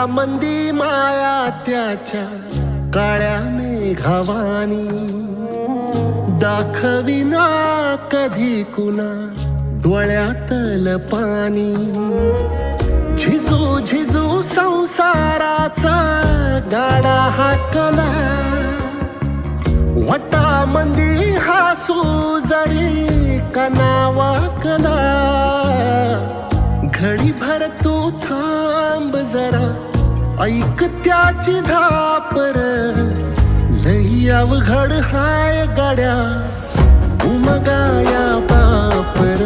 मंदी माया त्याच्या काळ्या मेघावानी, दाखविना कधी कुणा डोळ्यातल पाणी. झिजू झिजू संसाराचा गाडा हाकला, वटामंदी हासू जरी कना वाकला. घडीभर तू थांब जरा, ऐक त्याची धापर, लई अवघड हाय गड्या उमगाया पापर.